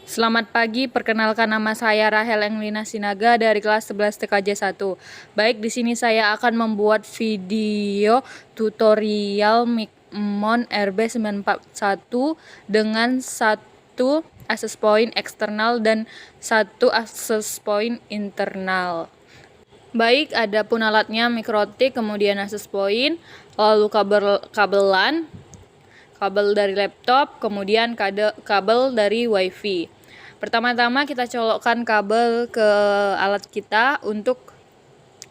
Selamat pagi, perkenalkan nama saya Rahel Englina Sinaga dari kelas 11 TKJ 1. Baik, di sini saya akan membuat video tutorial Micmon RB941 dengan satu access point eksternal dan satu access point internal. Baik, adapun alatnya mikrotik, kemudian access point, lalu kabel LAN, kabel dari laptop, kemudian kabel dari WiFi. Pertama-tama kita colokkan kabel ke alat kita untuk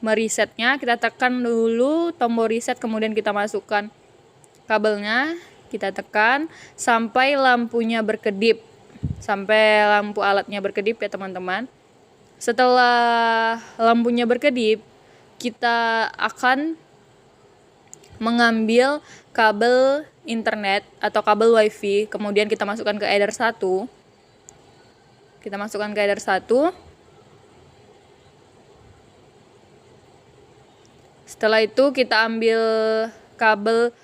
meresetnya. Kita tekan dulu tombol reset, kemudian kita masukkan kabelnya, kita tekan sampai lampunya berkedip, sampai lampu alatnya berkedip ya teman-teman. Setelah lampunya berkedip, kita akan mengambil kabel internet atau kabel WiFi, kemudian kita masukkan ke header 1. Kita masukkan ke header 1. Setelah itu kita ambil kabel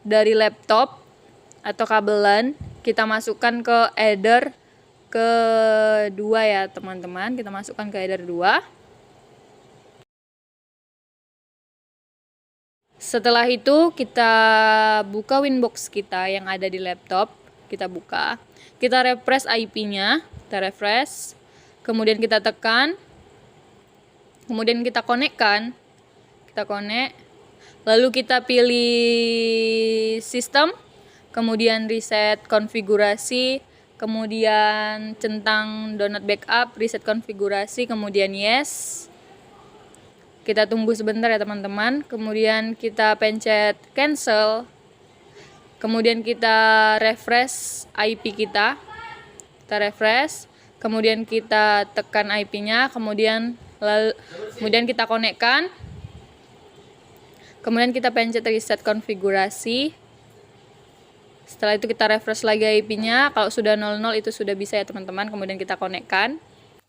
dari laptop atau kabel LAN, kita masukkan ke header kedua ya teman-teman. Kita masukkan ke header 2. Setelah itu kita buka Winbox kita yang ada di laptop, kita buka, kita refresh IP-nya, kita refresh, kemudian kita tekan, kemudian kita konekkan, kita connect, lalu kita pilih sistem, kemudian reset konfigurasi, kemudian centang download backup, reset konfigurasi, kemudian yes. Kita tunggu sebentar ya teman-teman, kemudian kita pencet cancel, kemudian kita refresh IP kita, refresh, kemudian kita tekan IP-nya, kemudian kita konekkan, kemudian kita pencet reset konfigurasi. Setelah itu kita refresh lagi IP-nya, kalau sudah 00 itu sudah bisa ya teman-teman, kemudian kita konekkan.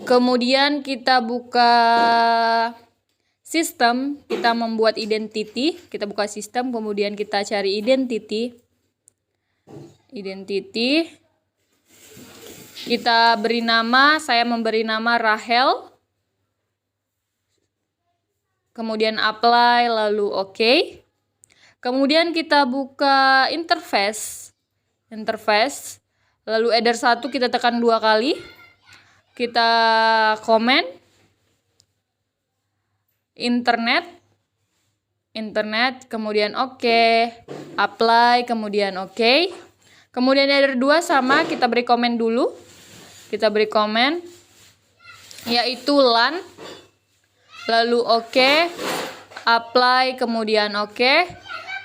Kemudian kita buka sistem, kita membuat identity, kita buka sistem, kemudian kita cari identity, kita beri nama, saya memberi nama Rahel, kemudian apply, lalu OK. Kemudian kita buka interface, lalu header 1 kita tekan 2 kali, kita komen internet, kemudian OK, apply, kemudian OK. Kemudian header 2 sama, kita beri komen dulu, kita beri komen yaitu LAN, lalu OK, apply, kemudian OK.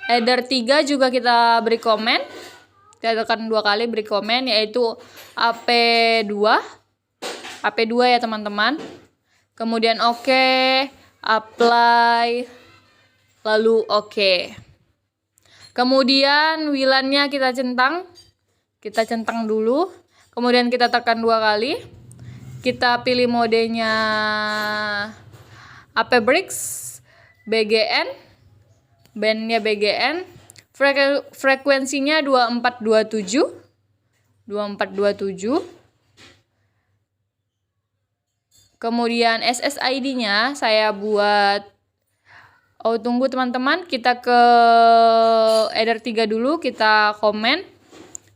Header 3 juga kita beri komen, kita tekan 2 kali beri komen yaitu AP2 ya teman-teman. Kemudian OK, apply, lalu OK. Kemudian WLAN-nya kita centang dulu, kemudian kita tekan 2 kali, kita pilih modenya APBRIX, BGN, bandnya BGN, frekuensinya 2427, kemudian SSID-nya saya buat, tunggu teman-teman, kita ke header 3 dulu, kita komen,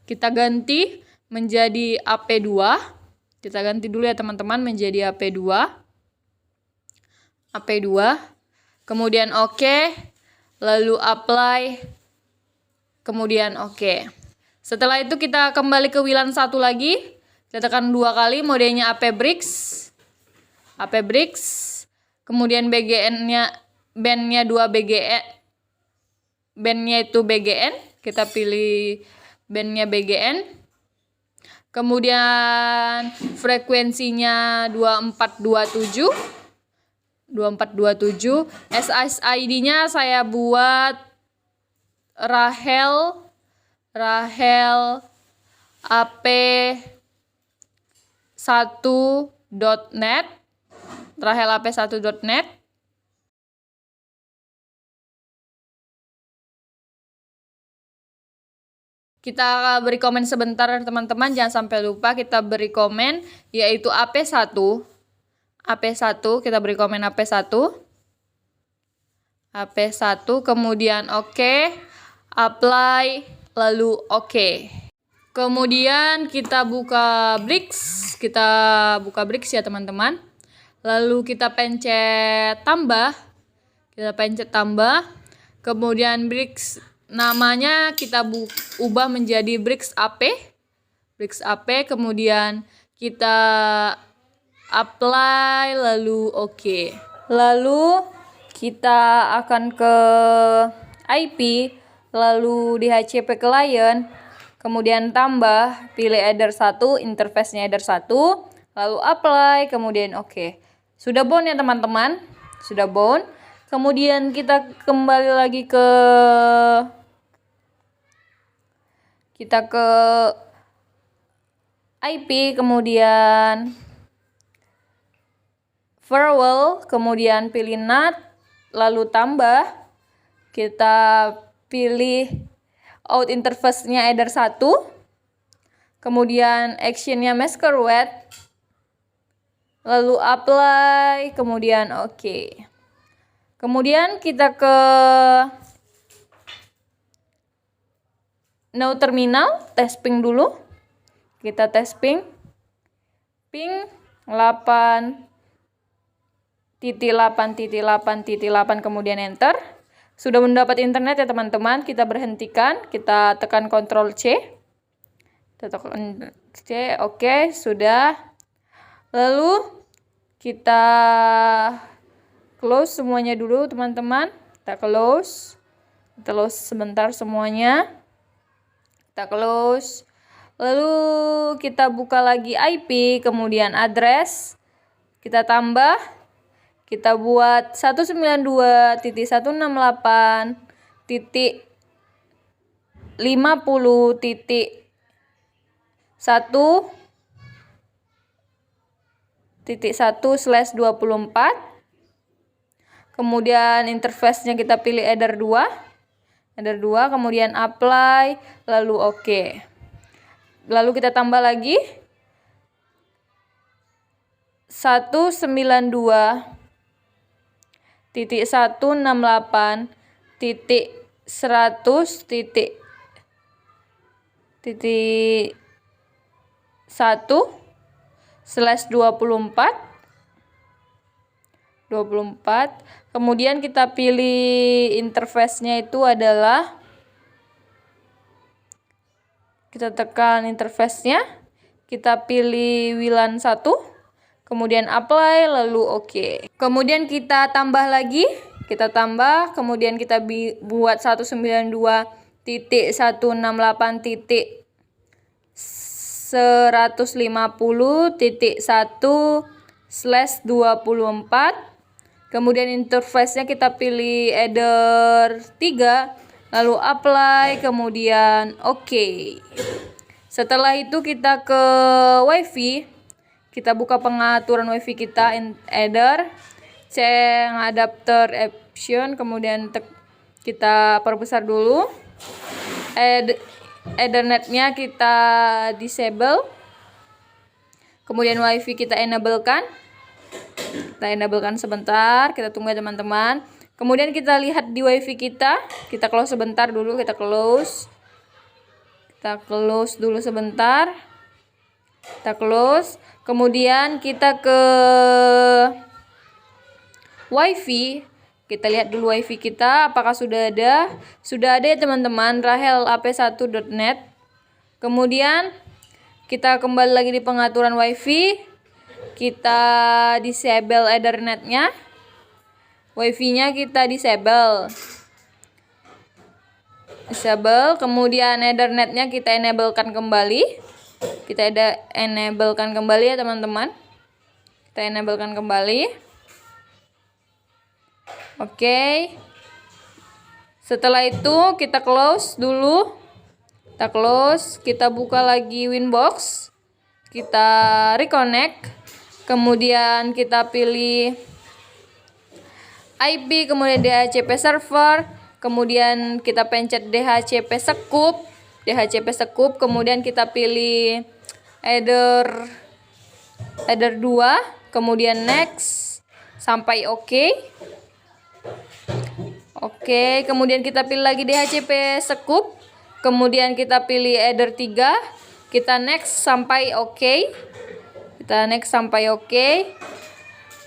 kita ganti menjadi AP2, kita ganti dulu ya teman-teman menjadi AP2, kemudian OK, lalu apply, kemudian OK. Setelah itu kita kembali ke WLAN 1 lagi, kita tekan 2 kali modenya APBRIX, kemudian BGN-nya, bandnya 2 BGN, bandnya itu BGN, kita pilih bandnya BGN, kemudian frekuensinya 2427, SSID-nya saya buat Rahel AP1.net, Rahel AP1.net. Kita beri komen sebentar teman-teman, jangan sampai lupa kita beri komen yaitu AP1. AP1 kita beri komen AP1. AP1 kemudian oke, apply, lalu oke. Kemudian kita buka Bricks, ya teman-teman. Lalu kita pencet tambah. Kemudian Bricks namanya kita ubah menjadi Bricks AP. Kemudian kita apply lalu oke. Lalu kita akan ke IP, lalu di HCP client, kemudian tambah, pilih header 1, interface-nya header 1, lalu apply, kemudian oke. Sudah bound ya teman-teman? Sudah bound. Kemudian kita kembali lagi ke IP, kemudian firewall, kemudian pilih NAT, lalu tambah, kita pilih out interface-nya header 1, kemudian action-nya masquerade, lalu apply, kemudian oke. Kemudian kita ke no terminal, tes ping dulu. Kita tes ping 8.8.8.8, kemudian enter. Sudah mendapat internet ya teman-teman, kita berhentikan, kita tekan Ctrl C. Oke, sudah. Lalu kita close semuanya dulu teman-teman. Kita close sebentar semuanya. Kita close. Lalu kita buka lagi IP, kemudian address. Kita tambah. Kita buat 192.150.1/24. Kemudian interface-nya kita pilih header 2, kemudian apply, lalu oke. Lalu kita tambah lagi 191.1.1/24. Kemudian kita pilih interface-nya itu adalah, kita tekan interface-nya, kita pilih WLAN 1, kemudian apply, lalu oke. Kemudian kita tambah lagi, kemudian kita buat 192.150.1/24. Kemudian interface-nya kita pilih header 3, lalu apply, kemudian oke. Setelah itu kita ke WiFi, kita buka pengaturan WiFi kita, header, change adapter option, kemudian kita perbesar dulu. Ethernet-nya kita disable, kemudian WiFi kita enablekan. Sebentar, kita tunggu ya teman-teman. Kemudian kita lihat di WiFi kita close sebentar dulu, kita close dulu sebentar. Kita close. Kemudian kita ke WiFi. Kita lihat dulu WiFi kita apakah sudah ada. Sudah ada ya teman-teman, rahelap1.net. Kemudian kita kembali lagi di pengaturan WiFi. Kita disable Ethernet-nya. WiFi-nya kita disable. Kemudian Ethernet-nya kita enablekan kembali. Enablekan kembali ya teman-teman. Kita enablekan kembali. Oke. Setelah itu kita close dulu. Kita buka lagi Winbox. Kita reconnect. Kemudian kita pilih IP, kemudian DHCP server, kemudian kita pencet DHCP scoop, DHCP Scoop, kemudian kita pilih header 2, kemudian next sampai oke. Oke, kemudian kita pilih lagi DHCP Scoop, kemudian kita pilih header 3, kita next sampai oke. Kita next sampai oke.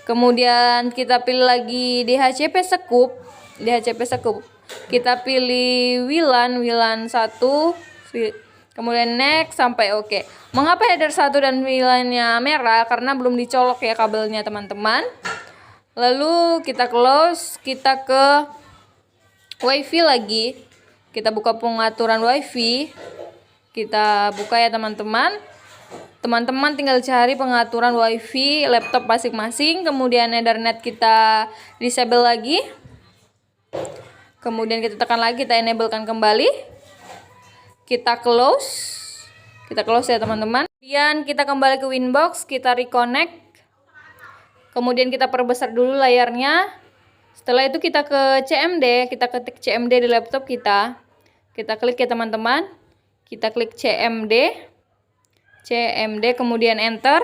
Kemudian kita pilih lagi DHCP Scoop, kita pilih WLAN 1, kemudian next sampai oke. Mengapa header 1 dan WLAN-nya merah? Karena belum dicolok ya kabelnya teman-teman. Lalu kita close, kita ke WiFi lagi. Kita buka pengaturan WiFi. Kita buka ya teman-teman. Teman-teman tinggal cari pengaturan WiFi laptop masing-masing, kemudian Ethernet kita disable lagi. Kemudian kita tekan lagi, kita enablekan kembali. Kita close ya teman-teman. Kemudian kita kembali ke Winbox, kita reconnect. Kemudian kita perbesar dulu layarnya. Setelah itu kita ke CMD, kita ketik CMD di laptop kita. Kita klik ya teman-teman. Kita klik CMD, kemudian enter.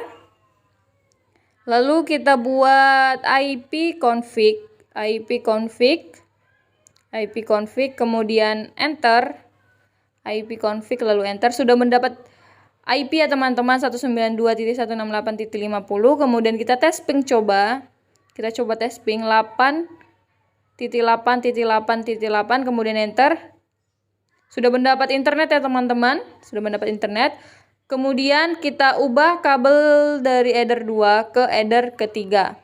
Lalu kita buat IP config, kemudian enter. IP config lalu enter. Sudah mendapat IP ya teman-teman, 192.168.50. Kemudian kita tes ping coba. Kita coba tes ping 8.8.8.8, kemudian enter. Sudah mendapat internet ya teman-teman, Kemudian kita ubah kabel dari header 2 ke header ketiga.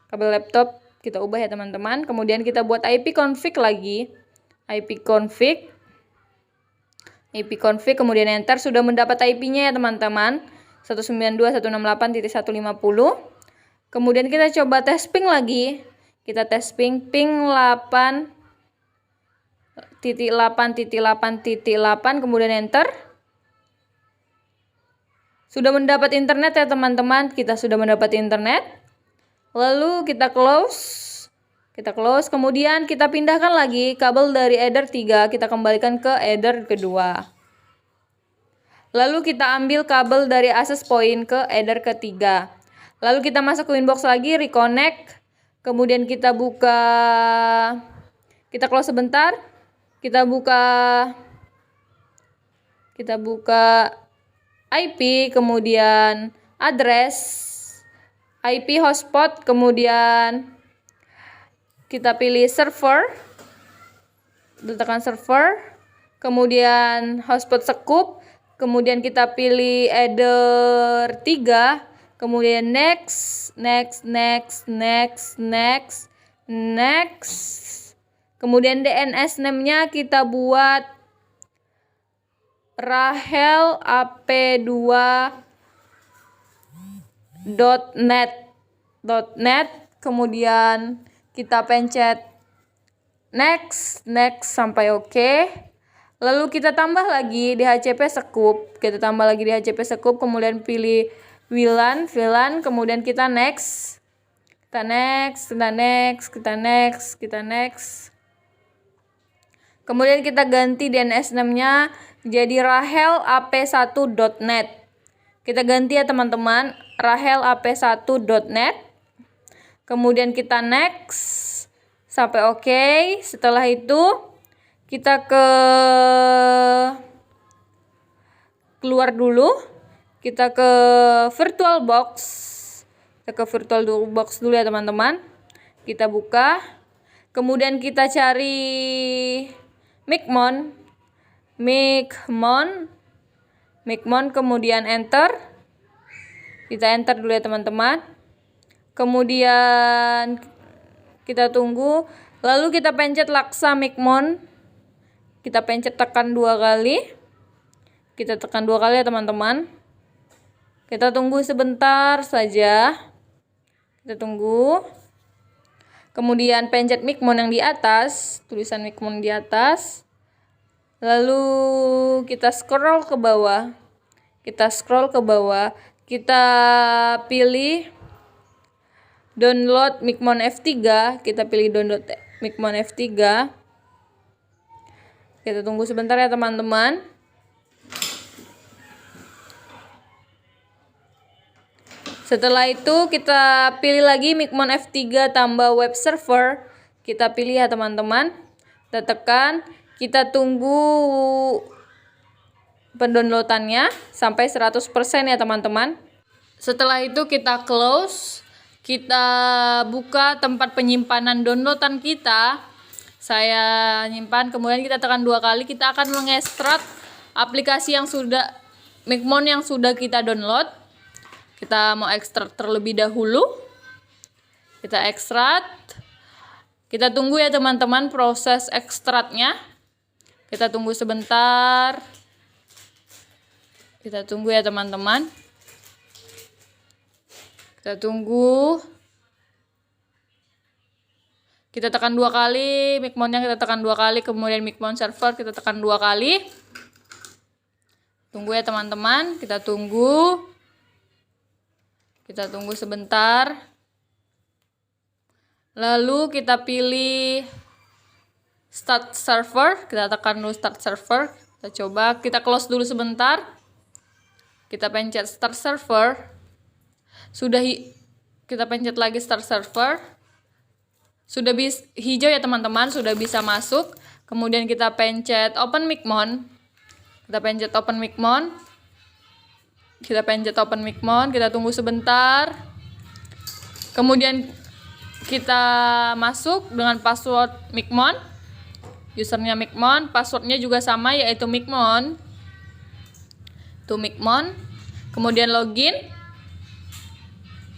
Kabel laptop kita ubah ya teman-teman. Kemudian kita buat IP config lagi. IP config, kemudian enter. Sudah mendapat IP-nya ya teman-teman, 192.168.150. Kemudian kita coba tes ping lagi. Kita tes ping 8.8.8.8, kemudian enter. Sudah mendapat internet ya teman-teman, kita sudah mendapat internet. Lalu kita close, kemudian kita pindahkan lagi kabel dari header 3, kita kembalikan ke header kedua. Lalu kita ambil kabel dari access point ke header ketiga. Lalu kita masuk ke Winbox lagi, reconnect. Kemudian kita close sebentar. Kita buka IP, kemudian address, IP hotspot, kemudian kita pilih server, tekan server, kemudian hotspot Scoop, kemudian kita pilih header 3, kemudian next. Kemudian DNS name-nya kita buat Rahel ap2.net, kemudian kita pencet next sampai oke. Lalu kita tambah lagi DHCP Scoop, kemudian pilih WLAN, kemudian kita next. Kemudian kita ganti DNS name-nya jadi Rahel ap1.net. Kita ganti ya teman-teman, Rahel ap1.net. Kemudian kita next sampai oke. Setelah itu kita keluar dulu. Kita ke VirtualBox. Dulu ya teman-teman. Kita buka. Kemudian kita cari Micmon, kemudian enter. Kita enter dulu ya teman-teman. Kemudian kita tunggu. Lalu kita pencet Laksa Micmon. Kita pencet tekan 2 kali. Kita tekan 2 kali ya teman-teman. Kita tunggu sebentar saja. Kita tunggu. Kemudian pencet Micmon yang di atas, tulisan Micmon di atas. Lalu kita scroll ke bawah. Kita pilih download Micmon F3. Kita tunggu sebentar ya teman-teman. Setelah itu kita pilih lagi Micmon F3 tambah web server. Kita pilih ya teman-teman. Kita tekan, kita tunggu pendownloadannya sampai 100% ya teman-teman. Setelah itu kita close, kita buka tempat penyimpanan downloadan kita. Saya nyimpan, kemudian kita tekan 2 kali, kita akan mengekstrak aplikasi yang sudah Micmon yang sudah kita download. Kita mau ekstrak terlebih dahulu. Kita ekstrak. Kita tunggu ya teman-teman proses ekstraknya. Kita tunggu sebentar. Kita tunggu ya teman-teman. Kita tunggu. Kita tekan 2 kali, Micmonnya kita tekan 2 kali, kemudian Micmon server kita tekan 2 kali. Tunggu ya teman-teman, kita tunggu. Kita tunggu sebentar. Lalu kita pilih start server, kita tekan dulu start server. Kita coba, kita close dulu sebentar. Kita pencet start server. Sudah kita pencet lagi start server. Sudah hijau ya teman-teman, sudah bisa masuk. Kemudian kita pencet open Micmon. Kita pencet open Micmon. Kita pencet open Micmon, kita tunggu sebentar. Kemudian kita masuk dengan password Micmon. Usernya Micmon, passwordnya juga sama yaitu Micmon. Itu Micmon. Kemudian login.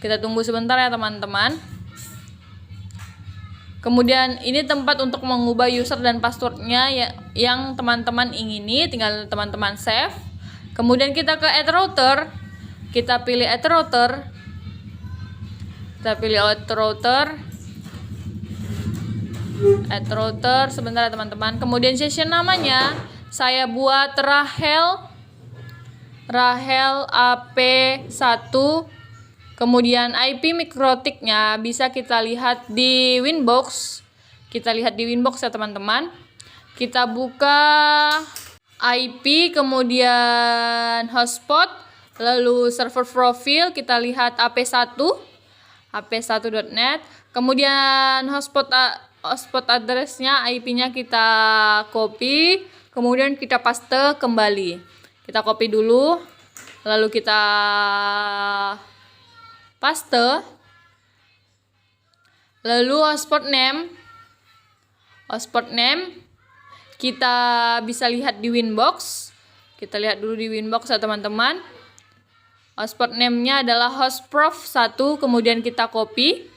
Kita tunggu sebentar ya teman-teman. Kemudian ini tempat untuk mengubah user dan passwordnya yang teman-teman ingini, tinggal teman-teman save. Kemudian kita ke add router. Kita pilih add router. Kita pilih add router. Add router sebentar ya teman-teman. Kemudian session namanya saya buat Rahel AP1. Kemudian IP mikrotiknya bisa kita lihat di Winbox. Kita lihat di Winbox ya teman-teman. Kita buka IP, kemudian hotspot, lalu server profil, kita lihat AP1, ap1.net. Kemudian hotspot addressnya, IP-nya kita copy, kemudian kita paste kembali. Kita copy dulu, lalu kita paste. Lalu hotspot name kita bisa lihat di Winbox. Kita lihat dulu di Winbox ya teman-teman. Hotspot name-nya adalah hostprof1, kemudian kita copy.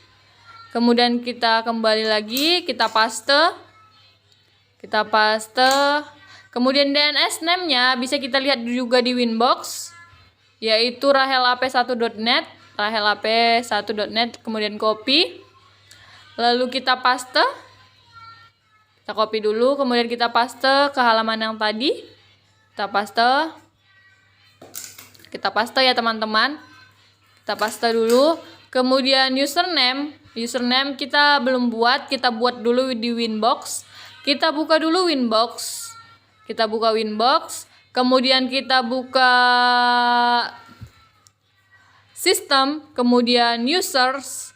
Kemudian kita kembali lagi, kita paste. Kemudian DNS name-nya bisa kita lihat juga di Winbox, yaitu rahelap1.net, rahelap1.net, kemudian copy. Lalu kita paste. Kita copy dulu, kemudian kita paste ke halaman yang tadi. Kita paste ya teman-teman. Kita paste dulu. Kemudian username kita belum buat, kita buat dulu di Winbox. Kita buka dulu Winbox. Kemudian kita buka sistem, kemudian users.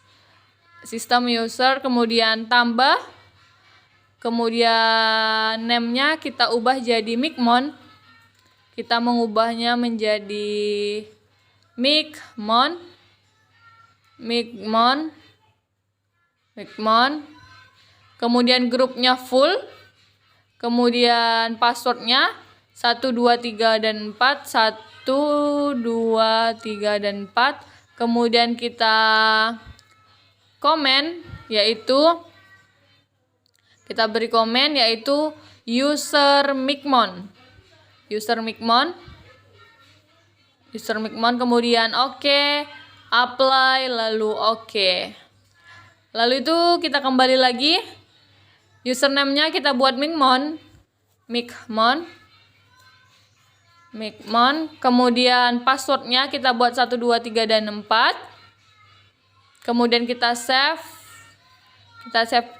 Sistem user, kemudian tambah. Kemudian name-nya kita ubah jadi Micmon. Kita mengubahnya menjadi Micmon. Kemudian grupnya full. Kemudian passwordnya 1, 2, 3, dan 4. 1, 2, 3, dan 4. Kemudian kita komen, yaitu kita beri komen yaitu user Micmon, kemudian oke, apply, lalu oke. Lalu itu kita kembali lagi, username-nya kita buat Micmon, kemudian passwordnya kita buat 1, 2, 3, dan 4. Kemudian kita save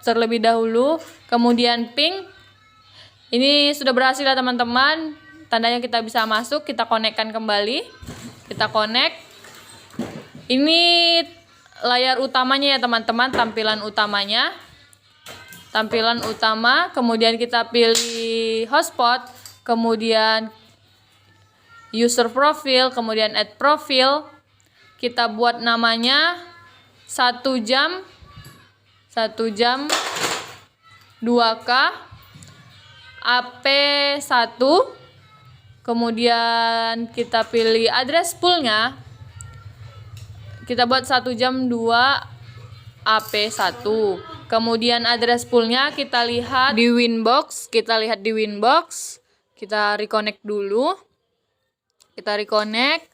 terlebih dahulu. Kemudian ping. Ini sudah berhasil ya teman-teman. Tandanya kita bisa masuk. Kita konekkan kembali. Kita connect. Ini layar utamanya ya teman-teman, tampilan utamanya. Tampilan utama, kemudian kita pilih hotspot, kemudian user profile, kemudian add profile. Kita buat namanya 1 jam 2K AP1. Kemudian kita pilih address poolnya. Kita buat 1 jam 2 AP1. Kemudian address poolnya kita lihat di Winbox. Kita reconnect dulu. Kita reconnect.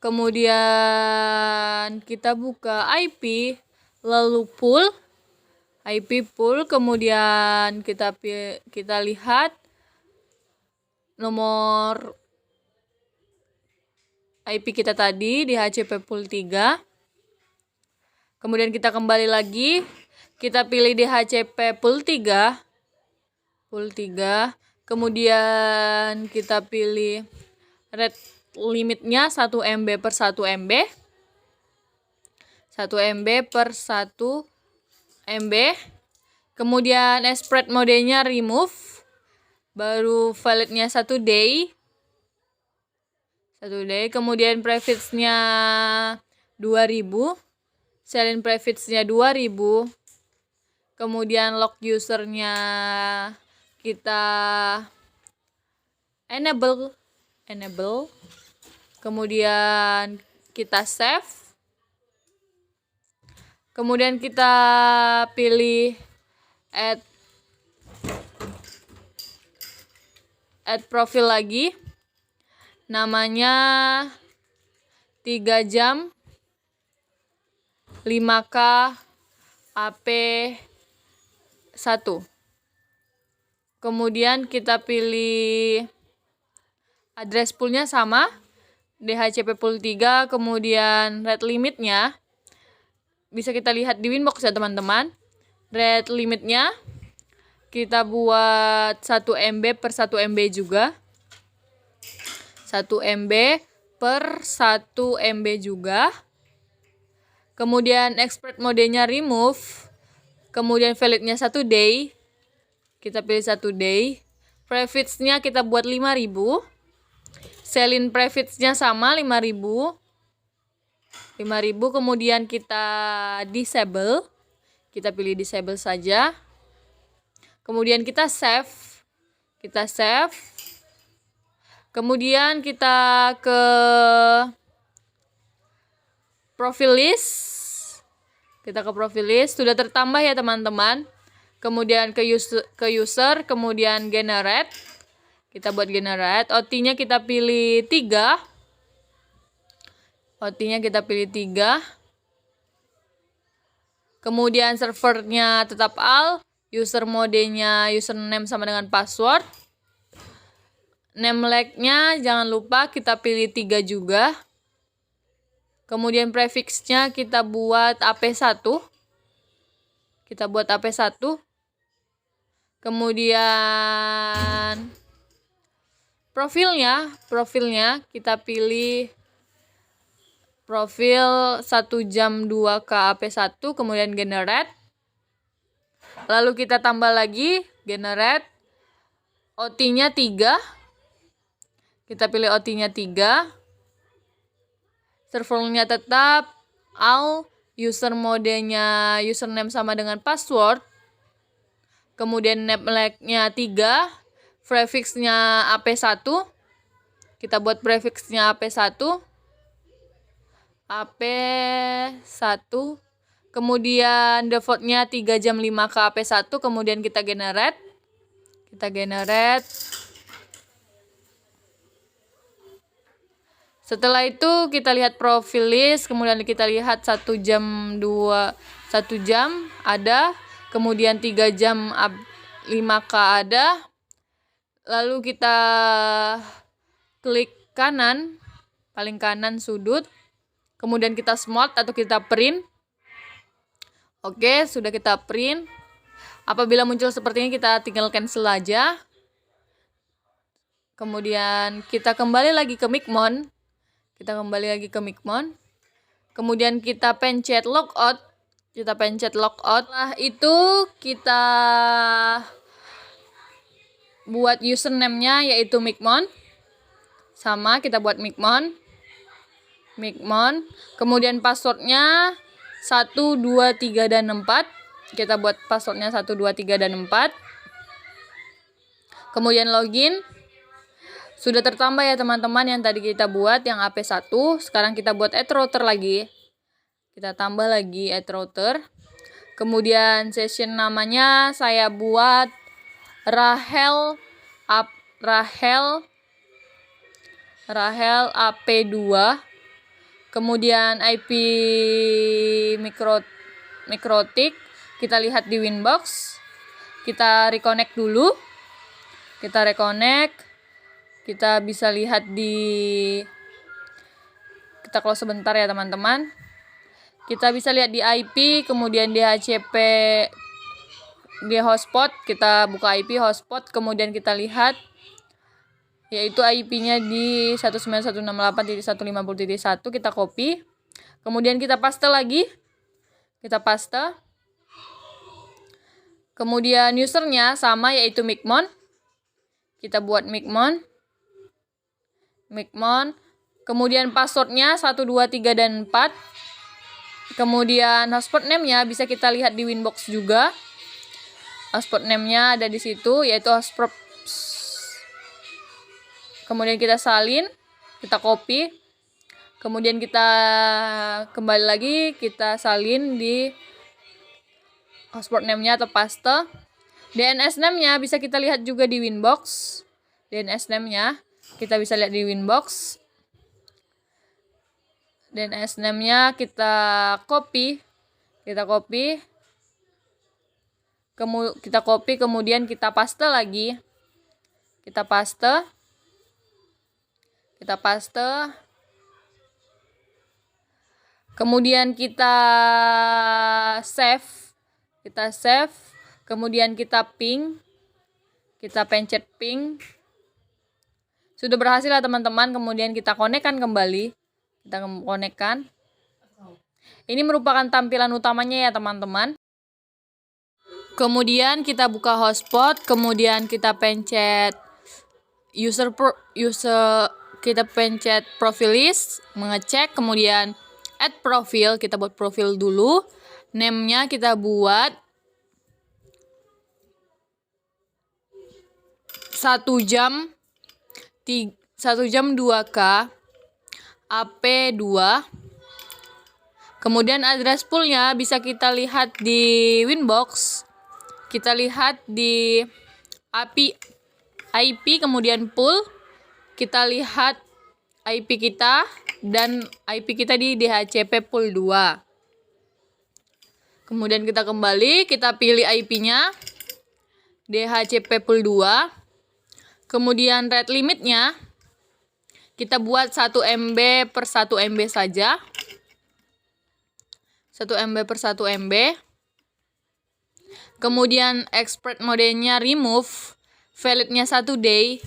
Kemudian kita buka IP, lalu IP pool, kemudian kita lihat nomor IP kita tadi di HCP pool 3. Kemudian kita kembali lagi, kita pilih di HCP pool 3. Kemudian kita pilih rate limitnya 1 MB per 1 MB. 1 MB per 1 MB. Kemudian spread modenya remove. Baru validnya 1 day. Kemudian prefixnya 2000. Selling prefixnya 2000. Kemudian log usernya kita enable. Kemudian kita save. Kemudian kita pilih add profil lagi. Namanya 3 jam 5K AP1. Kemudian kita pilih address poolnya sama, DHCP pool 3, kemudian rate limitnya bisa kita lihat di Winbox ya teman-teman. Rate limitnya kita buat 1 MB per 1 MB juga. 1 MB per 1 MB juga. Kemudian expert modenya remove. Kemudian validnya 1 day. Kita pilih 1 day. Prefixnya kita buat 5000. Selling prefixnya sama 5000. Kemudian kita disable. Kita pilih disable saja. Kemudian kita save. Kemudian kita ke profil list. Sudah tertambah ya teman-teman. Kemudian ke user, kemudian generate. Kita buat generate. OT-nya kita pilih 3. Kemudian servernya tetap all. User modenya username sama dengan password. Name like-nya jangan lupa kita pilih 3 juga. Kemudian prefixnya kita buat AP1. Kemudian profilnya kita pilih profil 1 jam 2K AP1, kemudian generate. Lalu kita tambah lagi generate. OT-nya 3. Kita pilih OT-nya 3. Servernya tetap all. User modenya username sama dengan password. Kemudian name like-nya 3. Prefixnya AP1. Kita buat prefixnya AP1. Kemudian defaultnya 3 jam 5K AP1. Kemudian kita generate. Setelah itu kita lihat profil list, kemudian kita lihat 1 jam ada, kemudian 3 jam 5K ada. Lalu kita klik kanan, paling kanan sudut, kemudian kita smart atau kita print. Oke, sudah kita print. Apabila muncul seperti ini kita tinggal cancel aja. Kemudian kita kembali lagi ke Micmon. Kemudian kita pencet logout. Setelah itu kita buat username-nya yaitu Micmon. Sama, kita buat Micmon. Kemudian passwordnya 1, 2, 3, dan 4. Kita buat passwordnya 1, 2, 3, dan 4. Kemudian login. Sudah tertambah ya teman-teman yang tadi kita buat yang AP1. Sekarang kita buat add router lagi. Kita tambah lagi add router. Kemudian session namanya saya buat Rahel AP2. Kemudian IP mikrotik. Kita lihat di Winbox. Kita reconnect dulu. Kita bisa lihat kita close sebentar ya teman-teman. Kita bisa lihat di IP, kemudian di HCP, di hotspot. Kita buka IP hotspot, kemudian kita lihat yaitu IP-nya di 19168.150.1. Kita copy. Kemudian kita paste lagi. Kemudian usernya sama yaitu Micmon. Kita buat Micmon. Kemudian passwordnya 1, 2, 3, dan 4. Kemudian hotspot name-nya bisa kita lihat di Winbox juga. Hotspot name-nya ada di situ yaitu hotspot. Kemudian kita salin, kita copy. Kemudian kita kembali lagi, kita salin di hotspot name-nya atau paste. DNS name-nya bisa kita lihat juga di Winbox. DNS name-nya kita bisa lihat di Winbox. DNS name-nya kita copy. Kemudian kita paste lagi. Kita paste. Kemudian kita save. Kemudian kita ping. Kita pencet ping. Sudah berhasil lah teman-teman. Kemudian kita konekkan kembali. Ini merupakan tampilan utamanya ya teman-teman. Kemudian kita buka hotspot. Kemudian kita pencet kita pencet profil list, mengecek. Kemudian add profil. Kita buat profil dulu. Name-nya kita buat 1 jam 2K AP2. Kemudian address pool-nya bisa kita lihat di Winbox. Kita lihat di IP kemudian pool. Kita lihat IP kita dan IP kita di DHCP pool 2. Kemudian kita kembali, kita pilih IP-nya DHCP pool 2. Kemudian rate limit-nya kita buat 1 MB per 1 MB saja. 1 MB per 1 MB. Kemudian expert modenya remove. Validnya 1 day.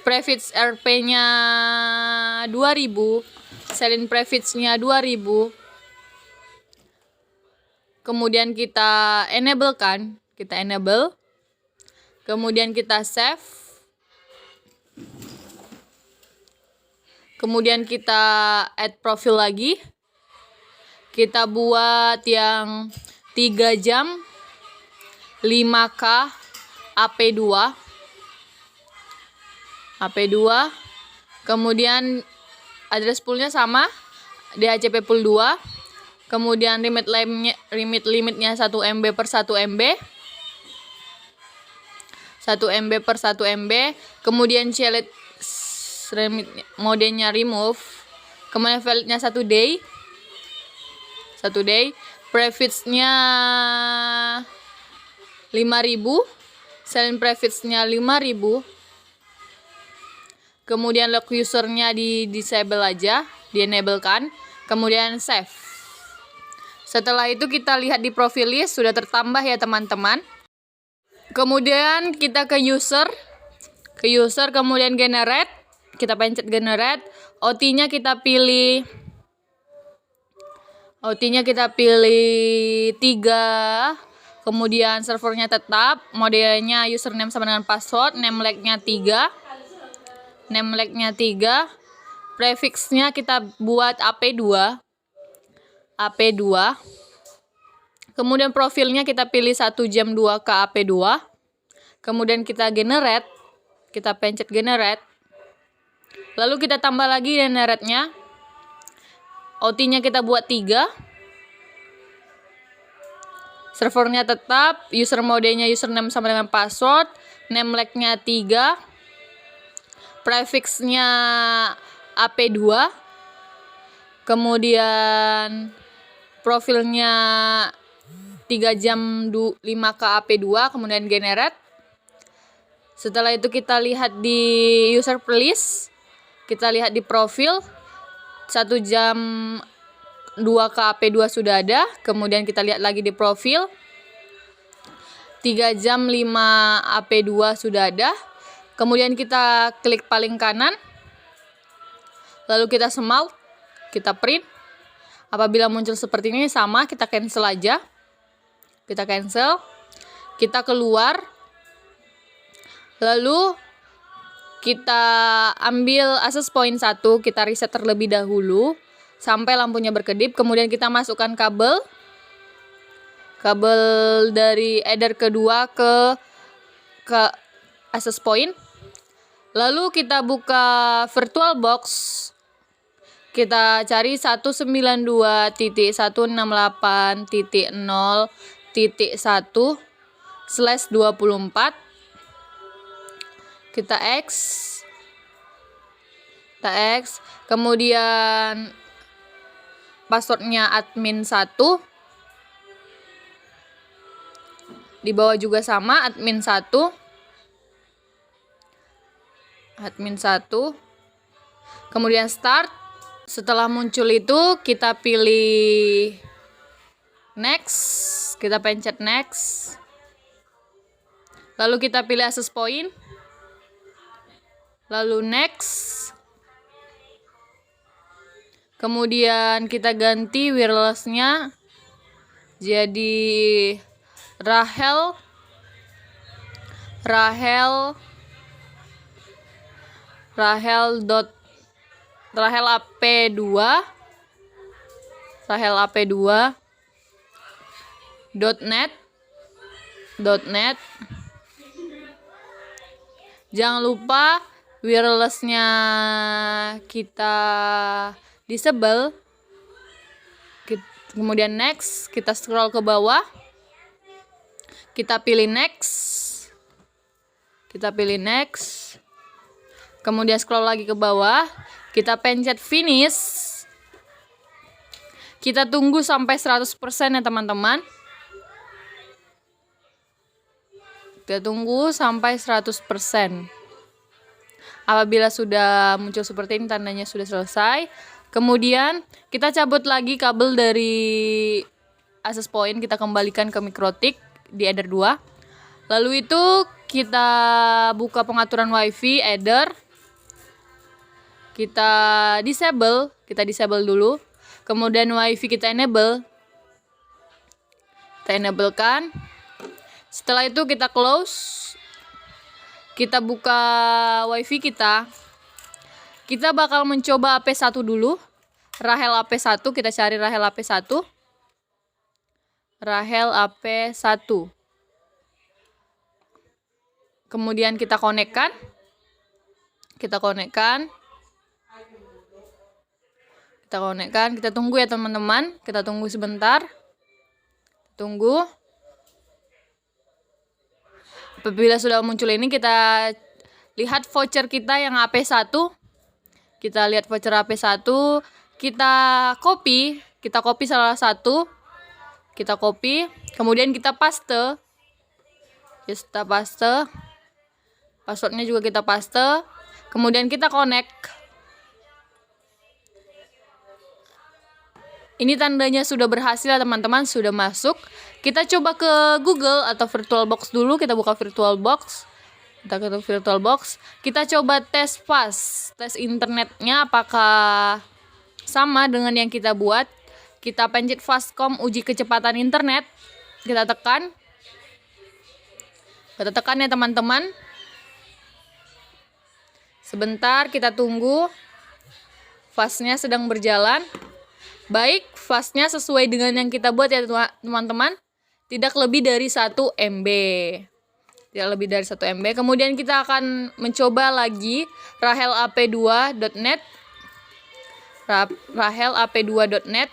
Prefix RP-nya 2000. Selling prefix-nya 2000. Kemudian kita enable. Kemudian kita save. Kemudian kita add profil lagi. Kita buat yang 3 jam 5K AP2. Kemudian address pool-nya sama, DHCP pool 2. Kemudian limitnya 1 MB per 1 MB. 1 MB per 1 MB. Kemudian child modenya remove. Kemudian validnya 1 day. Prefix-nya 5000. Selling prefix-nya 5000. Kemudian log user-nya di disable aja, di enable-kan. Kemudian save. Setelah itu kita lihat di profil list sudah tertambah ya teman-teman. Kemudian kita ke user, kemudian generate. Kita pencet generate. OT-nya kita pilih OT-nya kita pilih 3. Kemudian servernya tetap, modelnya username sama dengan password, namelagnya 3. Prefixnya kita buat AP2. Kemudian profilnya kita pilih 1 jam 2 ke AP2. Kemudian kita generate, kita pencet generate. Lalu kita tambah lagi generate-nya. OT-nya kita buat 3. Servernya tetap, user modenya username sama dengan password, namelagnya 3. Prefixnya AP2. Kemudian profilnya 3 jam 5 ke AP2, kemudian generate. Setelah itu kita lihat di user list, kita lihat di profil 1 jam 2 ke AP2 sudah ada. Kemudian kita lihat lagi di profil 3 jam 5 AP2 sudah ada. Kemudian kita klik paling kanan, lalu kita smalt, kita print. Apabila muncul seperti ini sama, kita cancel aja. Kita cancel, kita keluar, lalu kita ambil access point 1, kita reset terlebih dahulu sampai lampunya berkedip. Kemudian kita masukkan kabel dari header kedua ke access point. Lalu kita buka VirtualBox, kita cari 192.168.0.1/24. Kita X, kemudian passwordnya admin 1. Di bawah juga sama, admin 1. Kemudian start. Setelah muncul itu kita pilih next, kita pencet next. Lalu kita pilih access point. Lalu next. Kemudian kita ganti wirelessnya jadi Rahel AP2 .net. Jangan lupa wirelessnya kita disable. Kemudian next, kita scroll ke bawah, kita pilih next, kemudian scroll lagi ke bawah, kita pencet finish. Kita tunggu sampai 100% ya teman-teman. Kita tunggu sampai 100%. Apabila sudah muncul seperti ini, tandanya sudah selesai. Kemudian kita cabut lagi kabel dari access point, kita kembalikan ke MikroTik di header 2. Lalu itu kita buka pengaturan WiFi header. Kita disable dulu. Kemudian WiFi kita enable. Kita enablekan. Setelah itu kita close. Kita buka WiFi kita. Kita bakal mencoba AP1 dulu. Rahel AP1, kita cari Rahel AP1. Kemudian kita konekkan. Kita tunggu ya teman-teman. Kita tunggu sebentar. Tunggu. Apabila sudah muncul ini, kita lihat voucher kita yang AP1. Kita lihat voucher AP1. Kita copy salah satu. Kita copy. Kemudian kita paste. Kita paste. Passwordnya juga kita paste. Kemudian kita connect. Ini tandanya sudah berhasil ya teman-teman, sudah masuk. Kita coba ke Google atau VirtualBox dulu. Kita buka VirtualBox. Kita coba tes internetnya apakah sama dengan yang kita buat. kita pencet Fastcom uji kecepatan internet. Kita tekan ya teman-teman. Sebentar kita tunggu. Fastnya sedang berjalan. Baik, fastnya sesuai dengan yang kita buat ya teman-teman. Tidak lebih dari 1 MB. Tidak lebih dari 1 MB. Kemudian kita akan mencoba lagi rahelap2.net. rahelap2.net.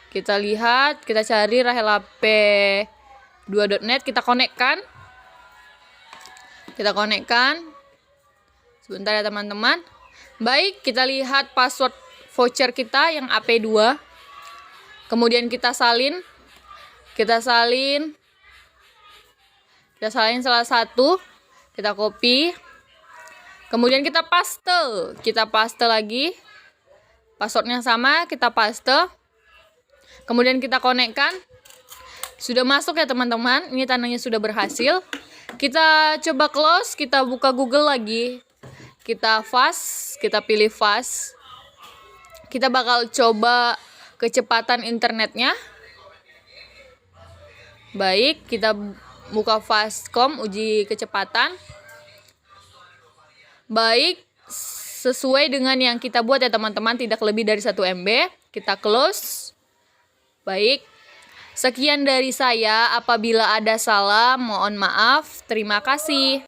Kita lihat, kita cari rahelap2.net, kita konekkan. Sebentar ya teman-teman. Baik, kita lihat password voucher kita yang AP2. Kemudian kita salin salah satu. Kita copy. Kemudian kita paste lagi. Passwordnya sama, kita paste. Kemudian kita konekkan. Sudah masuk ya teman-teman. Ini tandanya sudah berhasil. Kita coba close, kita buka Google lagi. Kita pilih fast. Kita bakal coba kecepatan internetnya. Baik, kita buka Fastcom uji kecepatan. Baik, sesuai dengan yang kita buat ya teman-teman, tidak lebih dari 1 MB. Kita close. Baik, sekian dari saya. Apabila ada salah, mohon maaf. Terima kasih.